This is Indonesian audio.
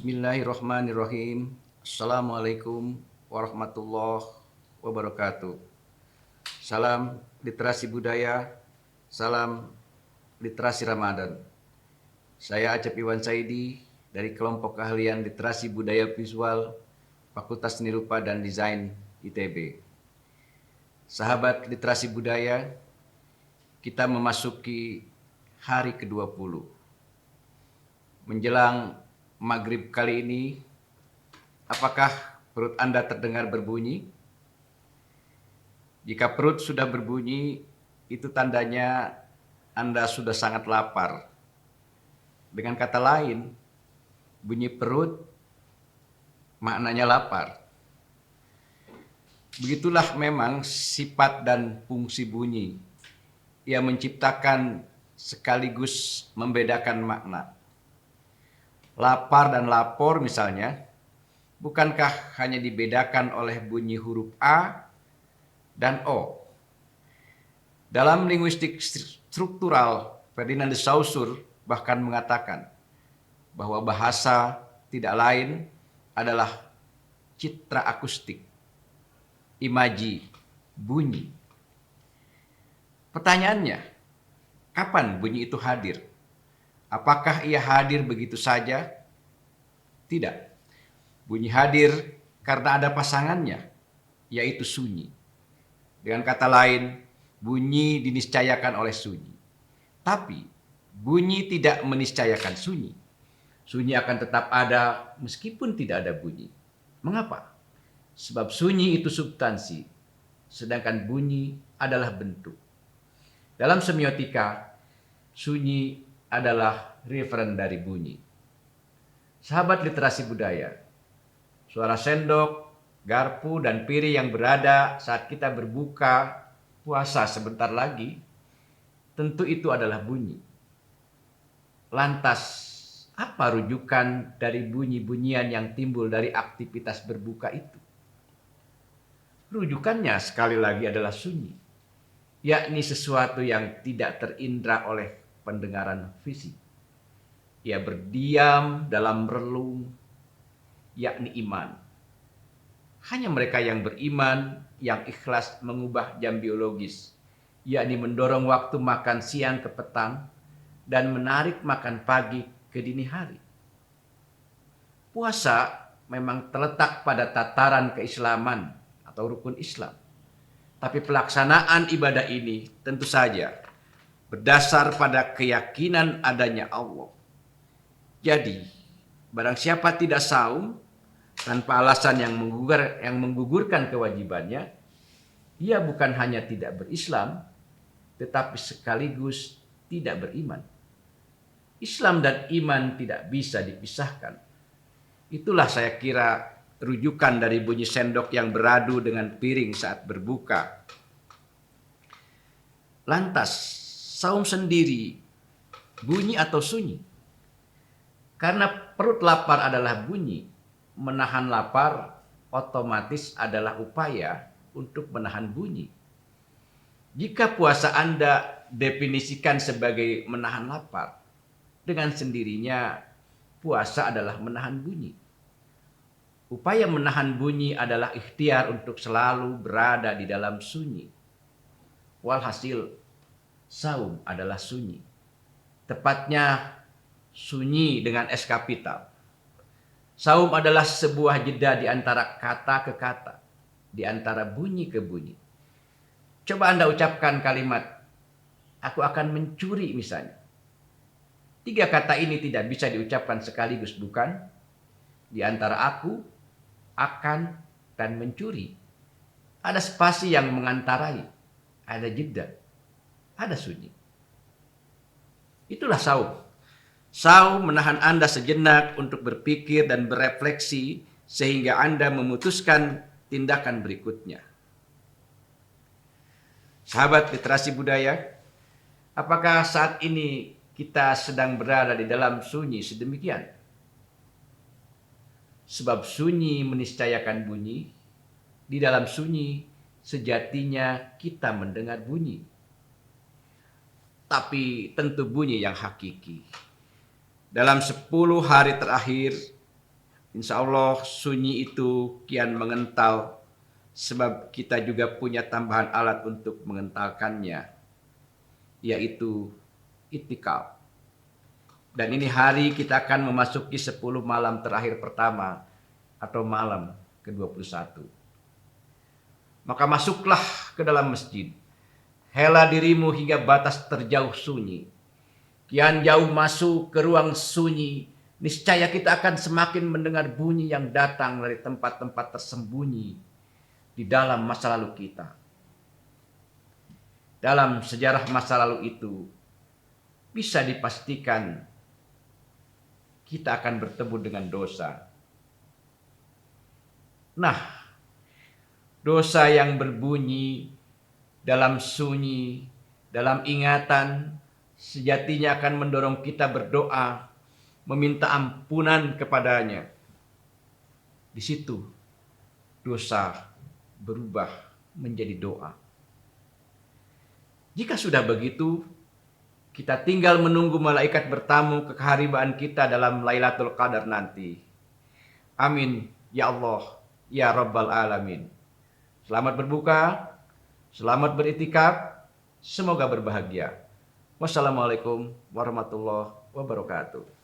Bismillahirrahmanirrahim. Assalamualaikum warahmatullahi wabarakatuh. Salam literasi budaya, salam literasi Ramadan. Saya Acep Iwan Saidi dari kelompok keahlian literasi budaya visual Fakultas Seni Rupa dan Desain ITB. Sahabat literasi budaya, kita memasuki hari ke-20. Menjelang maghrib kali ini, apakah perut Anda terdengar berbunyi? Jika perut sudah berbunyi, itu tandanya Anda sudah sangat lapar. Dengan kata lain, bunyi perut maknanya lapar. Begitulah memang sifat dan fungsi bunyi. Ia menciptakan sekaligus membedakan makna. Lapar dan lapor misalnya, bukankah hanya dibedakan oleh bunyi huruf A dan O? Dalam linguistik struktural, Ferdinand de Saussure bahkan mengatakan bahwa bahasa tidak lain adalah citra akustik, imaji, bunyi. Pertanyaannya, kapan bunyi itu hadir? Apakah ia hadir begitu saja? Tidak. Bunyi hadir karena ada pasangannya, yaitu sunyi. Dengan kata lain, bunyi diniscayakan oleh sunyi. Tapi bunyi tidak meniscayakan sunyi. Sunyi akan tetap ada meskipun tidak ada bunyi. Mengapa? Sebab sunyi itu substansi, sedangkan bunyi adalah bentuk. Dalam semiotika, sunyi adalah referen dari bunyi. Sahabat literasi budaya, suara sendok, garpu, dan piring yang berada saat kita berbuka puasa sebentar lagi, tentu itu adalah bunyi. Lantas, apa rujukan dari bunyi-bunyian yang timbul dari aktivitas berbuka itu? Rujukannya sekali lagi adalah sunyi, yakni sesuatu yang tidak terindra oleh pendengaran fisik. Ia berdiam dalam relung, yakni iman. Hanya mereka yang beriman, yang ikhlas mengubah jam biologis, yakni mendorong waktu makan siang ke petang dan menarik makan pagi ke dini hari. Puasa memang terletak pada tataran keislaman atau rukun Islam. Tapi pelaksanaan ibadah ini tentu saja berdasar pada keyakinan adanya Allah. Jadi, barang siapa tidak saum tanpa alasan yang menggugurkan kewajibannya, ia bukan hanya tidak berislam, tetapi sekaligus tidak beriman. Islam dan iman tidak bisa dipisahkan. Itulah saya kira rujukan dari bunyi sendok yang beradu dengan piring saat berbuka. Lantas, saum sendiri bunyi atau sunyi? Karena perut lapar adalah bunyi, menahan lapar otomatis adalah upaya untuk menahan bunyi. Jika puasa Anda definisikan sebagai menahan lapar, dengan sendirinya puasa adalah menahan bunyi. Upaya menahan bunyi adalah ikhtiar untuk selalu berada di dalam sunyi. Walhasil, saum adalah sunyi. Tepatnya sunyi dengan S kapital. Saum adalah sebuah jeda di antara kata ke kata, di antara bunyi ke bunyi. Coba Anda ucapkan kalimat, aku akan mencuri misalnya. 3 kata ini tidak bisa diucapkan sekaligus, bukan? Di antara aku, akan, dan mencuri. Ada spasi yang mengantarai, ada jeda, ada sunyi. Itulah saum. Saum menahan Anda sejenak untuk berpikir dan berefleksi sehingga Anda memutuskan tindakan berikutnya. Sahabat literasi budaya, apakah saat ini kita sedang berada di dalam sunyi sedemikian? Sebab sunyi meniscayakan bunyi, di dalam sunyi sejatinya kita mendengar bunyi. Tapi tentu bunyi yang hakiki. Dalam 10 hari terakhir, Insya Allah sunyi itu kian mengental, sebab kita juga punya tambahan alat untuk mengentalkannya, yaitu itikaf. Dan ini hari kita akan memasuki 10 malam terakhir pertama atau malam ke-21. Maka masuklah ke dalam masjid. Hela dirimu hingga batas terjauh sunyi. Kian jauh masuk ke ruang sunyi, niscaya kita akan semakin mendengar bunyi yang datang dari tempat-tempat tersembunyi di dalam masa lalu kita. Dalam sejarah masa lalu itu, bisa dipastikan kita akan bertemu dengan dosa. Nah, dosa yang berbunyi dalam sunyi, dalam ingatan, sejatinya akan mendorong kita berdoa, meminta ampunan kepadanya. Di situ dosa berubah menjadi doa. Jika sudah begitu, kita tinggal menunggu malaikat bertamu ke keharibaan kita dalam Lailatul Qadar nanti. Amin ya Allah ya Rabbal Alamin. Selamat berbuka, selamat beritikaf, semoga berbahagia. Wassalamualaikum warahmatullahi wabarakatuh.